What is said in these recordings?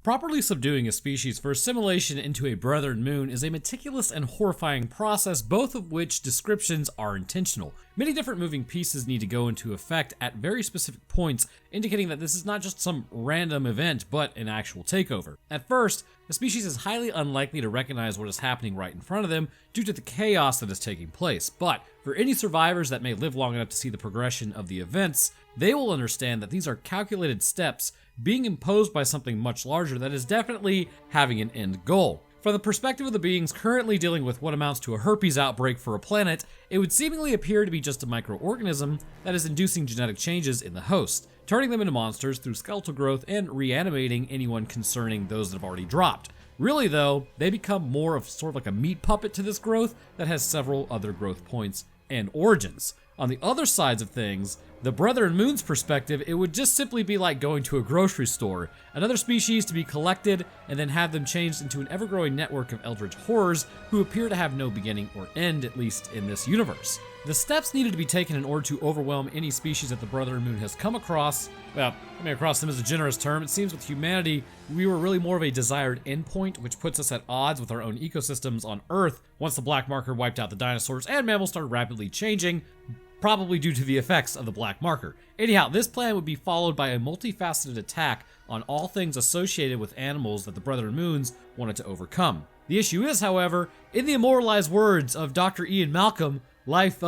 Properly subduing a species for assimilation into a brethren moon is a meticulous and horrifying process, both of which descriptions are intentional. Many different moving pieces need to go into effect at very specific points, indicating that this is not just some random event, but an actual takeover. At first, the species is highly unlikely to recognize what is happening right in front of them due to the chaos that is taking place, but for any survivors that may live long enough to see the progression of the events, they will understand that these are calculated steps being imposed by something much larger that is definitely having an end goal. From the perspective of the beings currently dealing with what amounts to a herpes outbreak for a planet, it would seemingly appear to be just a microorganism that is inducing genetic changes in the host, turning them into monsters through skeletal growth and reanimating anyone concerning those that have already dropped. Really though, they become more of sort of like a meat puppet to this growth that has several other growth points and origins. On the other sides of things, the Brethren Moon's perspective, it would just simply be like going to a grocery store, another species to be collected and then have them changed into an ever-growing network of eldritch horrors who appear to have no beginning or end, at least in this universe. The steps needed to be taken in order to overwhelm any species that the Brethren Moon has come across, well, coming across them is a generous term. It seems with humanity, we were really more of a desired endpoint, which puts us at odds with our own ecosystems on Earth once the black marker wiped out the dinosaurs and mammals started rapidly changing, probably due to the effects of the black marker. Anyhow, this plan would be followed by a multifaceted attack on all things associated with animals that the Brethren Moons wanted to overcome. The issue is, however, in the immortalized words of Dr. Ian Malcolm, life,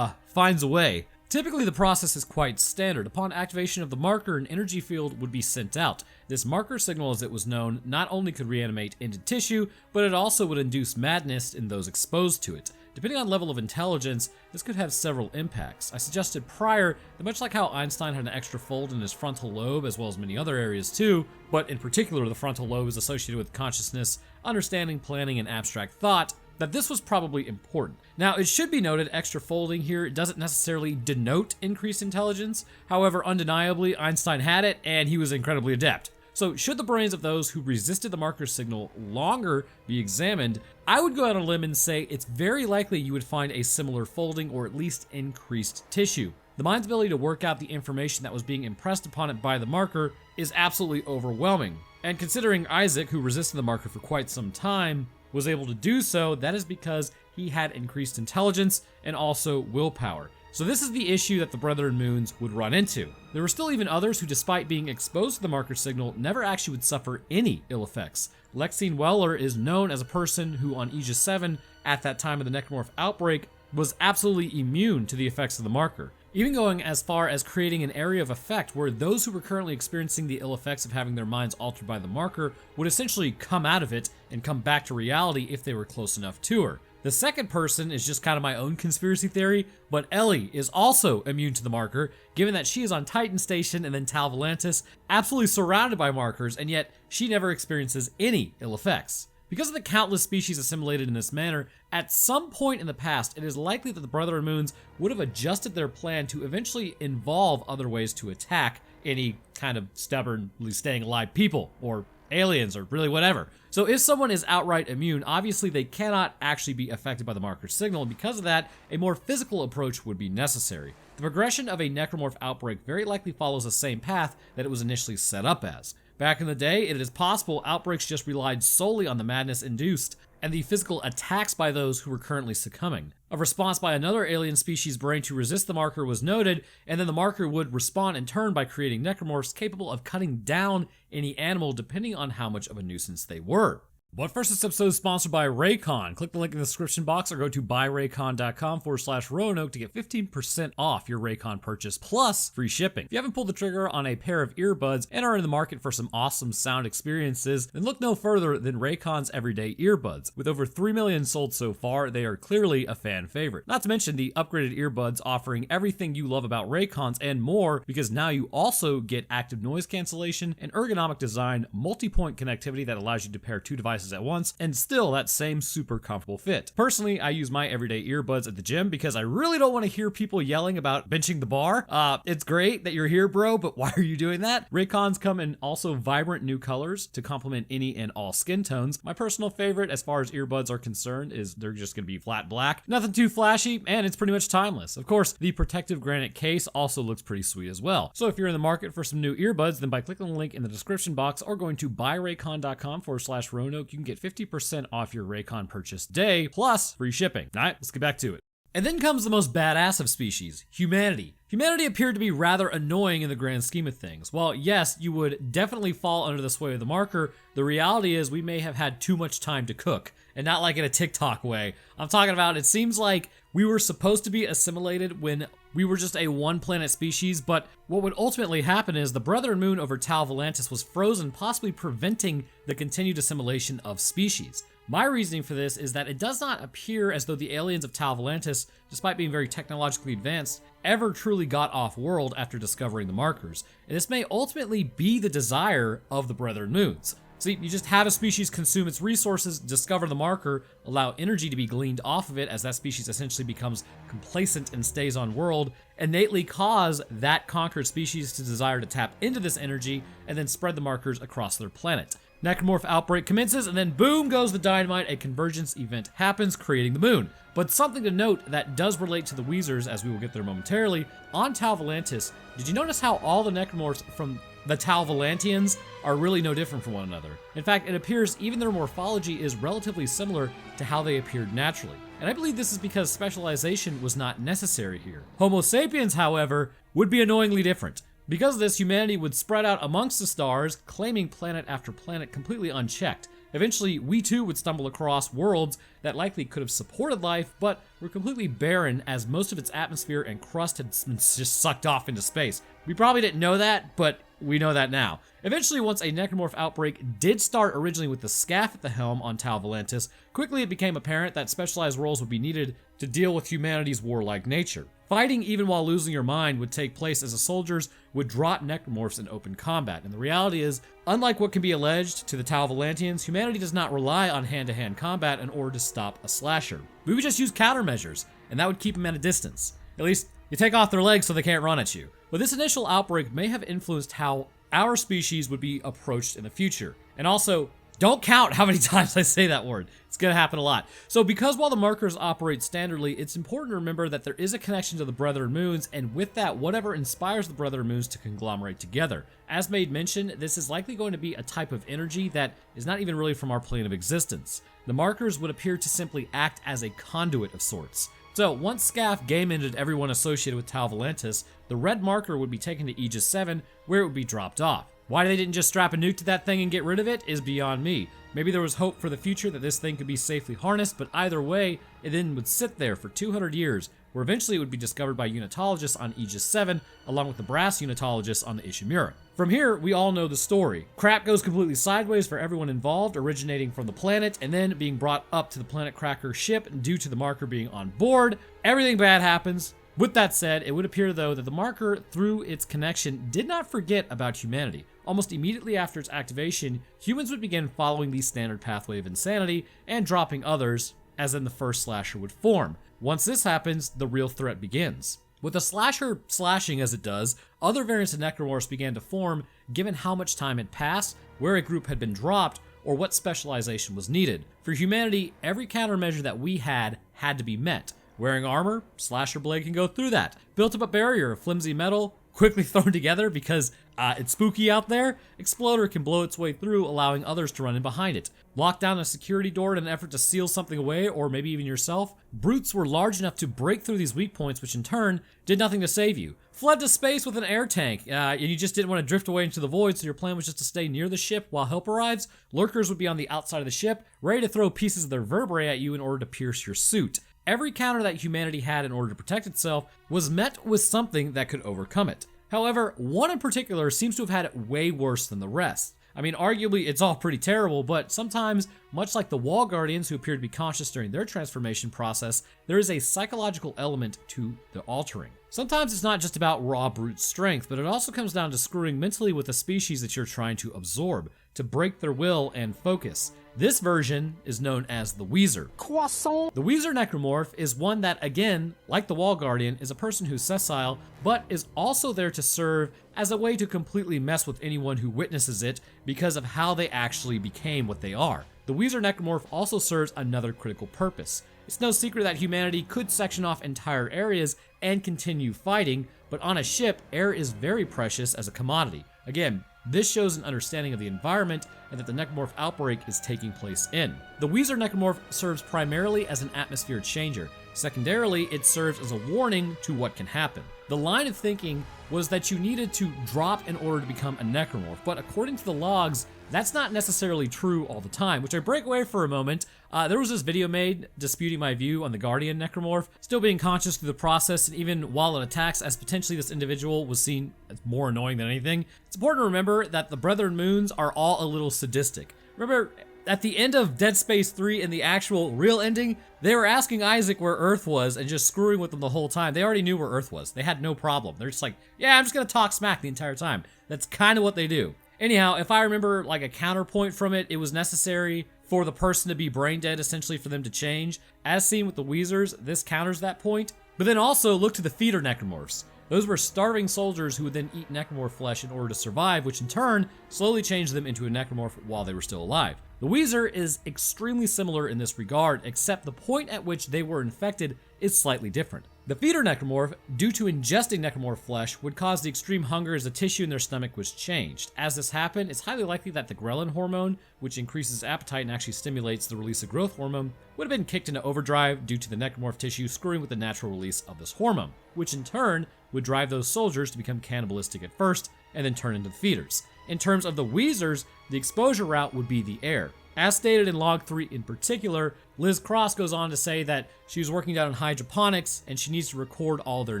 finds a way. Typically, the process is quite standard. Upon activation of the marker, an energy field would be sent out. This marker signal, as it was known, not only could reanimate into tissue, but it also would induce madness in those exposed to it. Depending on level of intelligence, this could have several impacts. I suggested prior that much like how Einstein had an extra fold in his frontal lobe, as well as many other areas too, but in particular the frontal lobe is associated with consciousness, understanding, planning, and abstract thought, that this was probably important. Now, it should be noted, extra folding here doesn't necessarily denote increased intelligence. However, undeniably, Einstein had it, and he was incredibly adept. So, should the brains of those who resisted the marker signal longer be examined, I would go out on a limb and say it's very likely you would find a similar folding or at least increased tissue. The mind's ability to work out the information that was being impressed upon it by the marker is absolutely overwhelming. And considering Isaac, who resisted the marker for quite some time, was able to do so, that is because he had increased intelligence and also willpower. So this is the issue that the Brethren Moons would run into. There were still even others who, despite being exposed to the marker signal, never actually would suffer any ill effects. Lexine Weller is known as a person who on Aegis 7, at that time of the Necromorph outbreak, was absolutely immune to the effects of the marker, even going as far as creating an area of effect where those who were currently experiencing the ill effects of having their minds altered by the marker would essentially come out of it and come back to reality if they were close enough to her. The second person is just kind of my own conspiracy theory, but Ellie is also immune to the marker, given that she is on Titan Station and then Tal Volantis, absolutely surrounded by markers, and yet she never experiences any ill effects. Because of the countless species assimilated in this manner, at some point in the past, it is likely that the Brethren Moons would have adjusted their plan to eventually involve other ways to attack any kind of stubbornly staying alive people, or aliens, or really whatever. So if someone is outright immune, obviously they cannot actually be affected by the marker signal, and because of that, a more physical approach would be necessary. The progression of a Necromorph outbreak very likely follows the same path that it was initially set up as. Back in the day, it is possible outbreaks just relied solely on the madness induced and the physical attacks by those who were currently succumbing. A response by another alien species brain to resist the marker was noted, and then the marker would respond in turn by creating necromorphs capable of cutting down any animal depending on how much of a nuisance they were. But first, this episode is sponsored by Raycon. Click the link in the description box or go to buyraycon.com/Roanoke to get 15% off your Raycon purchase plus free shipping. If you haven't pulled the trigger on a pair of earbuds and are in the market for some awesome sound experiences, then look no further than Raycon's everyday earbuds. With over 3 million sold so far, they are clearly a fan favorite. Not to mention the upgraded earbuds offering everything you love about Raycons and more, because now you also get active noise cancellation and ergonomic design, multi-point connectivity that allows you to pair two devices devices at once, and still that same super comfortable fit. Personally, I use my everyday earbuds at the gym because I really don't want to hear people yelling about benching the bar. It's great that you're here, bro, but why are you doing that? Raycons come in also vibrant new colors to complement any and all skin tones. My personal favorite as far as earbuds are concerned is they're just going to be flat black. Nothing too flashy, and it's pretty much timeless. Of course, the protective granite case also looks pretty sweet as well. So if you're in the market for some new earbuds, then by clicking the link in the description box or going to buyraycon.com/Roanoke, you can get 50% off your Raycon purchase day, plus free shipping. All right, let's get back to it. And then comes the most badass of species, humanity. Humanity appeared to be rather annoying in the grand scheme of things. While yes, you would definitely fall under the sway of the marker, the reality is we may have had too much time to cook. And not like in a TikTok way. I'm talking about, it seems like we were supposed to be assimilated when we were just a one planet species, but what would ultimately happen is the Brethren Moon over Tau Volantis was frozen, possibly preventing the continued assimilation of species. My reasoning for this is that it does not appear as though the aliens of Tau Volantis, despite being very technologically advanced, ever truly got off-world after discovering the markers. And this may ultimately be the desire of the Brethren Moons. See, you just have a species consume its resources, discover the marker, allow energy to be gleaned off of it as that species essentially becomes complacent and stays on world, innately cause that conquered species to desire to tap into this energy and then spread the markers across their planet. Necromorph outbreak commences, and then boom goes the dynamite, a convergence event happens, creating the moon. But something to note that does relate to the Wheezers, as we will get there momentarily, on Tau Volantis, did you notice how all the Necromorphs from the Tau Volantians are really no different from one another? In fact, it appears even their morphology is relatively similar to how they appeared naturally. And I believe this is because specialization was not necessary here. Homo sapiens, however, would be annoyingly different. Because of this, humanity would spread out amongst the stars, claiming planet after planet completely unchecked. Eventually, we too would stumble across worlds that likely could have supported life, but were completely barren as most of its atmosphere and crust had been just sucked off into space. We probably didn't know that, but we know that now. Eventually, once a Necromorph outbreak did start originally with the Scaff at the helm on Tau Volantis, quickly it became apparent that specialized roles would be needed to deal with humanity's warlike nature. Fighting even while losing your mind would take place as the soldiers would drop Necromorphs in open combat. And the reality is, unlike what can be alleged to the Tau Volantians, humanity does not rely on hand-to-hand combat in order to stop a slasher. We would just use countermeasures, and that would keep them at a distance. At least, you take off their legs so they can't run at you. But this initial outbreak may have influenced how our species would be approached in the future. And also, don't count how many times I say that word. It's gonna happen a lot. So because while the markers operate standardly, it's important to remember that there is a connection to the Brethren Moons, and with that, whatever inspires the Brethren Moons to conglomerate together. As made mention, this is likely going to be a type of energy that is not even really from our plane of existence. The markers would appear to simply act as a conduit of sorts. So once Scaff game-ended everyone associated with Tau Volantis, the red marker would be taken to Aegis 7, where it would be dropped off. Why they didn't just strap a nuke to that thing and get rid of it is beyond me. Maybe there was hope for the future that this thing could be safely harnessed, but either way, it then would sit there for 200 years, where eventually it would be discovered by unitologists on Aegis 7, along with the brass unitologists on the Ishimura. From here, we all know the story. Crap goes completely sideways for everyone involved, originating from the planet, and then being brought up to the Planet Cracker ship due to the marker being on board. Everything bad happens. With that said, it would appear though that the marker, through its connection, did not forget about humanity. Almost immediately after its activation, humans would begin following the standard pathway of insanity and dropping others, as then the first slasher would form. Once this happens, the real threat begins. With the slasher slashing as it does, other variants of Necromorphs began to form given how much time had passed, where a group had been dropped, or what specialization was needed. For humanity, every countermeasure that we had to be met. Wearing armor, Slasher Blade can go through that. Built up a barrier of flimsy metal, quickly thrown together because it's spooky out there, Exploder can blow its way through, allowing others to run in behind it. Lock down a security door in an effort to seal something away, or maybe even yourself. Brutes were large enough to break through these weak points, which in turn did nothing to save you. Fled to space with an air tank, and you just didn't want to drift away into the void, so your plan was just to stay near the ship while help arrives. Lurkers would be on the outside of the ship, ready to throw pieces of their vertebrae at you in order to pierce your suit. Every counter that humanity had in order to protect itself was met with something that could overcome it. However, one in particular seems to have had it way worse than the rest. I mean, arguably, it's all pretty terrible, but sometimes, much like the Wall Guardians who appear to be conscious during their transformation process, there is a psychological element to the altering. Sometimes it's not just about raw brute strength, but it also comes down to screwing mentally with the species that you're trying to absorb, to break their will and focus. This version is known as the Wheezer. Croissant. The Wheezer Necromorph is one that, again, like the Wall Guardian, is a person who's sessile, but is also there to serve as a way to completely mess with anyone who witnesses it because of how they actually became what they are. The Wheezer Necromorph also serves another critical purpose. It's no secret that humanity could section off entire areas and continue fighting, but on a ship, air is very precious as a commodity. Again, this shows an understanding of the environment and that the Necromorph outbreak is taking place in. The Wheezer Necromorph serves primarily as an atmosphere changer. Secondarily, it serves as a warning to what can happen. The line of thinking was that you needed to drop in order to become a Necromorph, but according to the logs, that's not necessarily true all the time, which I break away for a moment. There was this video made disputing my view on the Guardian Necromorph, still being conscious through the process, and even while it attacks, as potentially this individual was seen as more annoying than anything. It's important to remember that the Brethren Moons are all a little sadistic. Remember, at the end of Dead Space 3 in the actual real ending, they were asking Isaac where Earth was and just screwing with them the whole time. They already knew where Earth was. They had no problem. They're just like, yeah, I'm just gonna talk smack the entire time. That's kind of what they do. Anyhow, if I remember like a counterpoint from it, it was necessary for the person to be brain dead, essentially for them to change. As seen with the Wheezers, this counters that point. But then also look to the feeder Necromorphs. Those were starving soldiers who would then eat Necromorph flesh in order to survive, which in turn slowly changed them into a Necromorph while they were still alive. The Wheezer is extremely similar in this regard, except the point at which they were infected is slightly different. The feeder Necromorph, due to ingesting Necromorph flesh, would cause the extreme hunger as the tissue in their stomach was changed. As this happened, it's highly likely that the ghrelin hormone, which increases appetite and actually stimulates the release of growth hormone, would have been kicked into overdrive due to the Necromorph tissue screwing with the natural release of this hormone, which in turn would drive those soldiers to become cannibalistic at first and then turn into feeders. In terms of the Wheezers, the exposure route would be the air. As stated in log 3 in particular, Liz Cross goes on to say that she was working down in hydroponics and she needs to record all their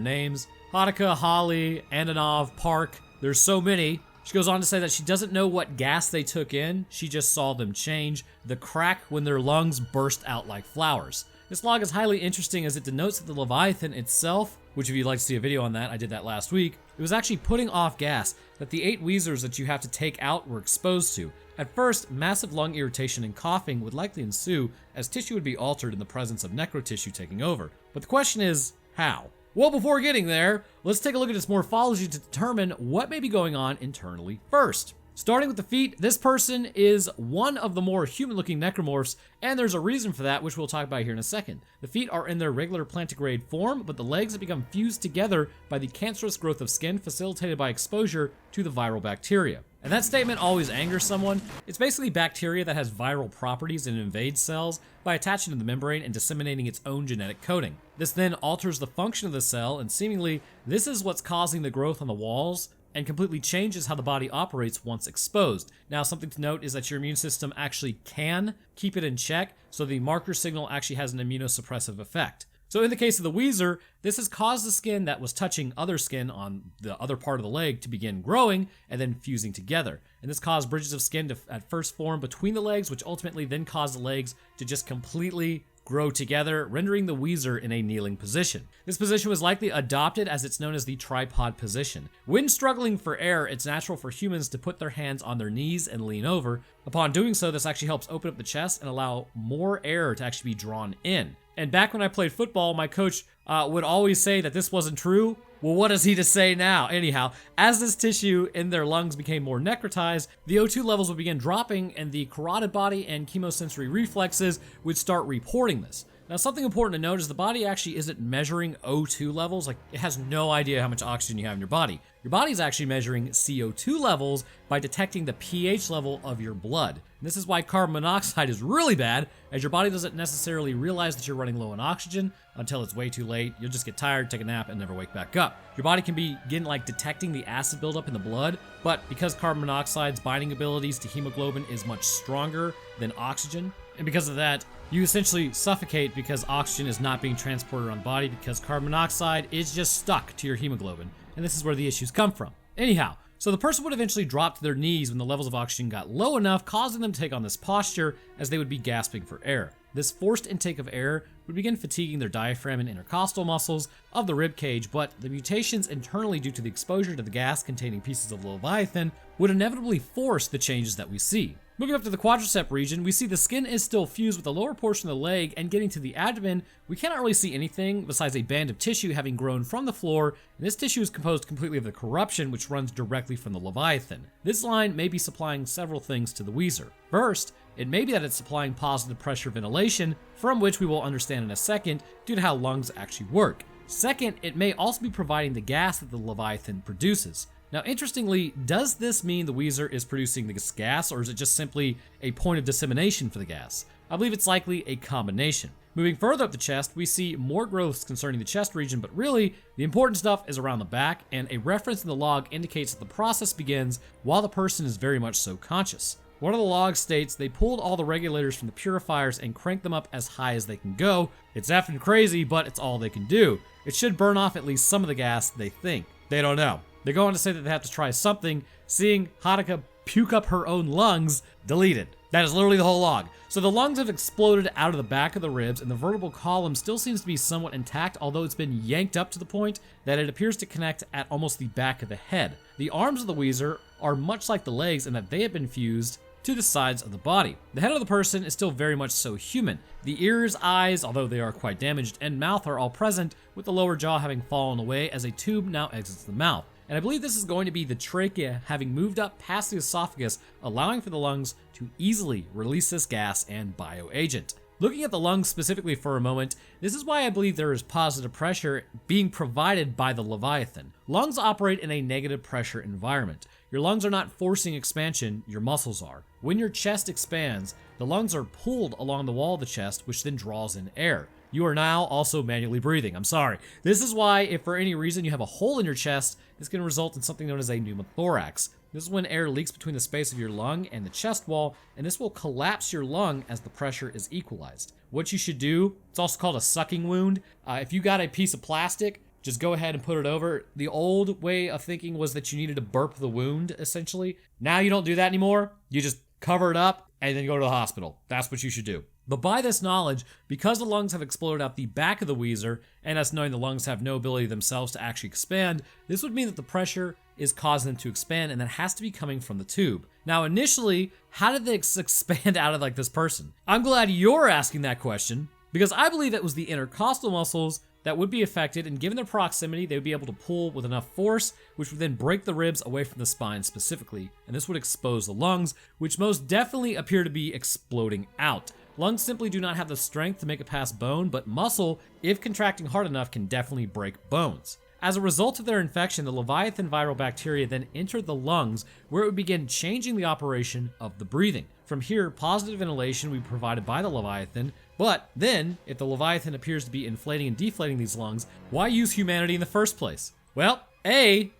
names. Hanukkah, Holly, Andanov, Park, there's so many. She goes on to say that she doesn't know what gas they took in, she just saw them change, the crack when their lungs burst out like flowers. This log is highly interesting as it denotes that the Leviathan itself, which if you'd like to see a video on that, I did that last week, it was actually putting off gas that the 8 Wheezers that you have to take out were exposed to. At first, massive lung irritation and coughing would likely ensue as tissue would be altered in the presence of necrotissue taking over. But the question is, how? Well, before getting there, let's take a look at its morphology to determine what may be going on internally first. Starting with the feet, this person is one of the more human-looking necromorphs, and there's a reason for that, which we'll talk about here in a second. The feet are in their regular plantigrade form, but the legs have become fused together by the cancerous growth of skin facilitated by exposure to the viral bacteria. And that statement always angers someone. It's basically bacteria that has viral properties and invades cells by attaching to the membrane and disseminating its own genetic coding. This then alters the function of the cell, and seemingly this is what's causing the growth on the walls and completely changes how the body operates once exposed. Now, something to note is that your immune system actually can keep it in check, so the marker signal actually has an immunosuppressive effect. So in the case of the Wheezer, this has caused the skin that was touching other skin on the other part of the leg to begin growing and then fusing together. And this caused bridges of skin to at first form between the legs, which ultimately then caused the legs to just completely grow together, rendering the Wheezer in a kneeling position. This position was likely adopted as it's known as the tripod position. When struggling for air, it's natural for humans to put their hands on their knees and lean over. Upon doing so, this actually helps open up the chest and allow more air to actually be drawn in. And back when I played football, my coach would always say that this wasn't true. Well, what is he to say now? Anyhow, as this tissue in their lungs became more necrotized, the O2 levels would begin dropping and the carotid body and chemosensory reflexes would start reporting this. Now, something important to note is the body actually isn't measuring O2 levels. Like, it has no idea how much oxygen you have in your body. Your body's actually measuring CO2 levels by detecting the pH level of your blood. And this is why carbon monoxide is really bad, as your body doesn't necessarily realize that you're running low on oxygen until it's way too late. You'll just get tired, take a nap, and never wake back up. Your body can begin detecting the acid buildup in the blood, but because carbon monoxide's binding abilities to hemoglobin is much stronger than oxygen, and because of that, you essentially suffocate because oxygen is not being transported around the body because carbon monoxide is just stuck to your hemoglobin. And this is where the issues come from. Anyhow, so the person would eventually drop to their knees when the levels of oxygen got low enough, causing them to take on this posture as they would be gasping for air. This forced intake of air would begin fatiguing their diaphragm and intercostal muscles of the rib cage, but the mutations internally due to the exposure to the gas-containing pieces of Leviathan would inevitably force the changes that we see. Moving up to the quadricep region, we see the skin is still fused with the lower portion of the leg, and getting to the abdomen, we cannot really see anything besides a band of tissue having grown from the floor, and this tissue is composed completely of the corruption which runs directly from the leviathan. This line may be supplying several things to the Wheezer. First, it may be that it's supplying positive pressure ventilation, from which we will understand in a second due to how lungs actually work. Second, it may also be providing the gas that the leviathan produces. Now, interestingly, does this mean the Wheezer is producing this gas, or is it just simply a point of dissemination for the gas? I believe it's likely a combination. Moving further up the chest, we see more growths concerning the chest region, but really, the important stuff is around the back, and a reference in the log indicates that the process begins while the person is very much so conscious. One of the logs states they pulled all the regulators from the purifiers and cranked them up as high as they can go. It's effing crazy, but it's all they can do. It should burn off at least some of the gas, they think. They don't know. They go on to say that they have to try something. Seeing Hanukkah puke up her own lungs, deleted. That is literally the whole log. So the lungs have exploded out of the back of the ribs, and the vertebral column still seems to be somewhat intact, although it's been yanked up to the point that it appears to connect at almost the back of the head. The arms of the Wheezer are much like the legs in that they have been fused to the sides of the body. The head of the person is still very much so human. The ears, eyes, although they are quite damaged, and mouth are all present, with the lower jaw having fallen away as a tube now exits the mouth. And I believe this is going to be the trachea having moved up past the esophagus, allowing for the lungs to easily release this gas and bioagent. Looking at the lungs specifically for a moment, this is why I believe there is positive pressure being provided by the leviathan. Lungs operate in a negative pressure environment. Your lungs are not forcing expansion, your muscles are. When your chest expands, the lungs are pulled along the wall of the chest, which then draws in air. You are now also manually breathing. I'm sorry. This is why, if for any reason you have a hole in your chest, this can result in something known as a pneumothorax. This is when air leaks between the space of your lung and the chest wall, and this will collapse your lung as the pressure is equalized. What you should do, it's also called a sucking wound. If you got a piece of plastic, just go ahead and put it over. The old way of thinking was that you needed to burp the wound, essentially. Now you don't do that anymore. You just cover it up and then go to the hospital. That's what you should do. But by this knowledge, because the lungs have exploded out the back of the Wheezer, and us knowing the lungs have no ability themselves to actually expand, this would mean that the pressure is causing them to expand, and that has to be coming from the tube. Now, initially, how did they expand out of like this person? I'm glad you're asking that question, because I believe it was the intercostal muscles that would be affected, and given their proximity, they would be able to pull with enough force, which would then break the ribs away from the spine specifically, and this would expose the lungs, which most definitely appear to be exploding out. Lungs simply do not have the strength to make it past bone, but muscle, if contracting hard enough, can definitely break bones. As a result of their infection, the leviathan viral bacteria then entered the lungs, where it would begin changing the operation of the breathing. From here, positive ventilation would be provided by the leviathan, but then, if the leviathan appears to be inflating and deflating these lungs, why use humanity in the first place? Well, the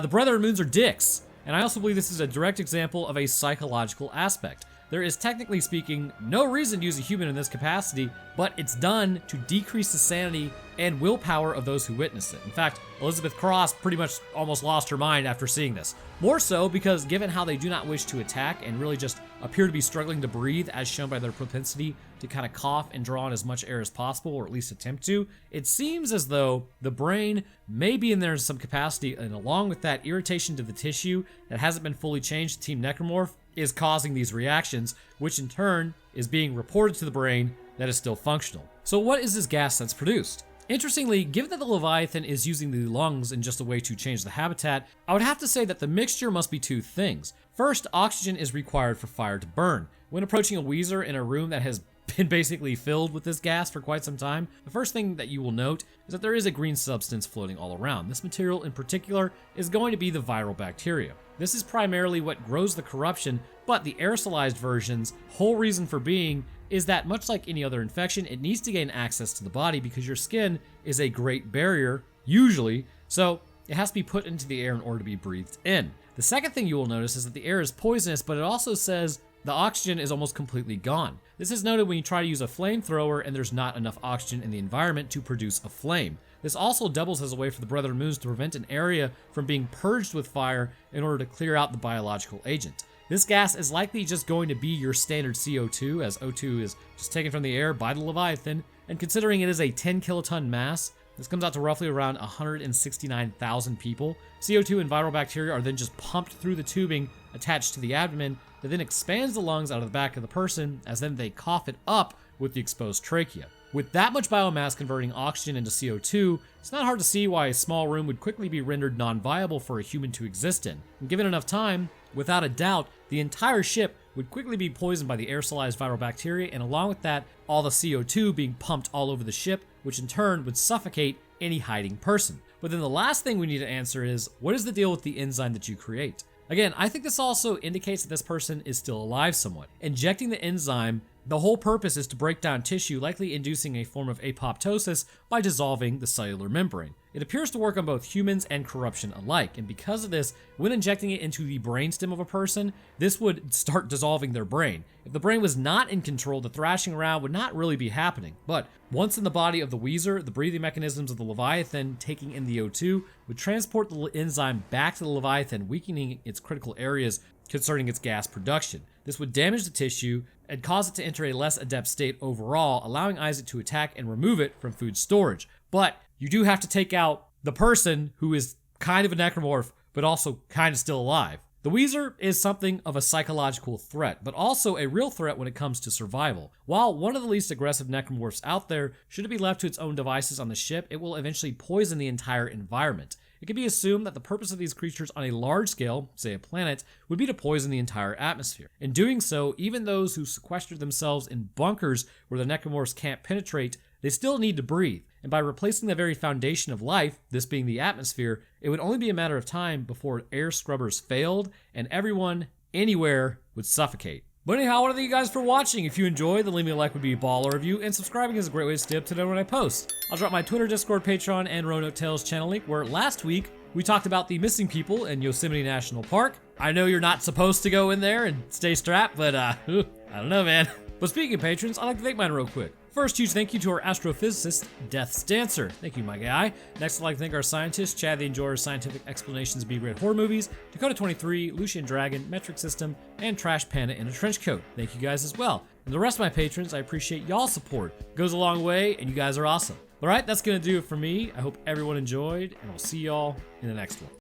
Brethren Moons are dicks, and I also believe this is a direct example of a psychological aspect. There is, technically speaking, no reason to use a human in this capacity, but it's done to decrease the sanity and willpower of those who witness it. In fact, Elizabeth Cross pretty much almost lost her mind after seeing this. More so because given how they do not wish to attack and really just appear to be struggling to breathe, as shown by their propensity to kind of cough and draw in as much air as possible, or at least attempt to, it seems as though the brain may be in there in some capacity, and along with that irritation to the tissue that hasn't been fully changed to Team Necromorph, is causing these reactions, which in turn is being reported to the brain that is still functional. So what is this gas that's produced? Interestingly, given that the Leviathan is using the lungs in just a way to change the habitat, I would have to say that the mixture must be two things. First, oxygen is required for fire to burn. When approaching a Wheezer in a room that has been basically filled with this gas for quite some time, the first thing that you will note is that there is a green substance floating all around. This material in particular is going to be the viral bacteria. This is primarily what grows the corruption, but the aerosolized version's whole reason for being is that much like any other infection, it needs to gain access to the body because your skin is a great barrier, usually, so it has to be put into the air in order to be breathed in. The second thing you will notice is that the air is poisonous, but it also says the oxygen is almost completely gone. This is noted when you try to use a flamethrower and there's not enough oxygen in the environment to produce a flame. This also doubles as a way for the Brethren Moons to prevent an area from being purged with fire in order to clear out the biological agent. This gas is likely just going to be your standard CO2, as O2 is just taken from the air by the Leviathan, and considering it is a 10 kiloton mass, This comes out to roughly around 169,000 people. CO2 and viral bacteria are then just pumped through the tubing attached to the abdomen that then expands the lungs out of the back of the person as then they cough it up with the exposed trachea. With that much biomass converting oxygen into CO2, it's not hard to see why a small room would quickly be rendered non-viable for a human to exist in. And given enough time, without a doubt, the entire ship would quickly be poisoned by the aerosolized viral bacteria, and along with that, all the CO2 being pumped all over the ship, which in turn would suffocate any hiding person. But then the last thing we need to answer is, what is the deal with the enzyme that you create? Again, I think this also indicates that this person is still alive somewhat. Injecting the enzyme, the whole purpose is to break down tissue, likely inducing a form of apoptosis by dissolving the cellular membrane. It appears to work on both humans and corruption alike, and because of this, when injecting it into the brainstem of a person, this would start dissolving their brain. If the brain was not in control, the thrashing around would not really be happening. But once in the body of the Wheezer, the breathing mechanisms of the leviathan taking in the O2 would transport the enzyme back to the leviathan, weakening its critical areas concerning its gas production. This would damage the tissue and cause it to enter a less adept state overall, allowing Isaac to attack and remove it from food storage. But you do have to take out the person who is kind of a necromorph, but also kind of still alive. The Wheezer is something of a psychological threat, but also a real threat when it comes to survival. While one of the least aggressive necromorphs out there, should it be left to its own devices on the ship, it will eventually poison the entire environment. It can be assumed that the purpose of these creatures on a large scale, say a planet, would be to poison the entire atmosphere. In doing so, even those who sequester themselves in bunkers where the necromorphs can't penetrate, they still need to breathe. And by replacing the very foundation of life, this being the atmosphere, it would only be a matter of time before air scrubbers failed and everyone, anywhere, would suffocate. But anyhow, I want to thank you guys for watching. If you enjoyed, then leave me a like would be a baller review, and subscribing is a great way to stay up to date when I post. I'll drop my Twitter, Discord, Patreon, and Roanoke Tales channel link, where last week we talked about the missing people in Yosemite National Park. I know you're not supposed to go in there and stay strapped, but I don't know, man. But speaking of patrons, I'd like to thank mine real quick. First, huge thank you to our astrophysicist, Death's Dancer. Thank you, my guy. Next, I'd like to thank our scientists, Chad the Enjoyer, Scientific Explanations of B-grade horror movies, Dakota23, Lucian Dragon, Metric System, and Trash Panda in a Trench Coat. Thank you guys as well. And the rest of my patrons, I appreciate y'all's support. It goes a long way, and you guys are awesome. All right, that's going to do it for me. I hope everyone enjoyed, and I'll see y'all in the next one.